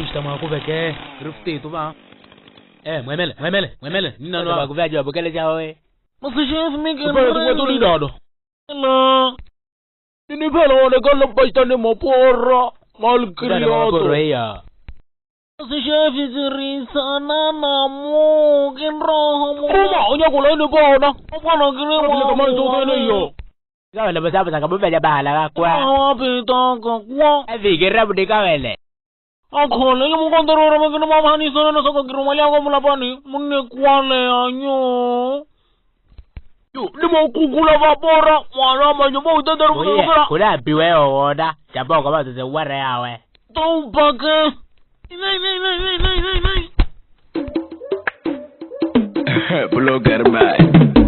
Tushita mwakuveke rufti tuba. Mwemele. Nina no bakuvaje wabukele cha wewe. Mr. Chef Mike. Kwa tu lidado. Hello. Nini pala wanekala pasta ni mapora. Malcriado. Mr. Chef izirisana na mo. Kinroho mo. Kuma onya kula ni bona. Bwana kile mo. Kama nzoto ene yo. Kawele basaba sakabubeja bahala kwa. Wapita kwa. Avikira budikawele. Akhona ke mokontorora ba ke no mabanisana na saka ke romale ya go molapane monne kwale anyo Yo le mo kukula ba bora mwana manyo mo utendera kula kula biwe oda jabo ka ba se ware yawe to bake Blogger man.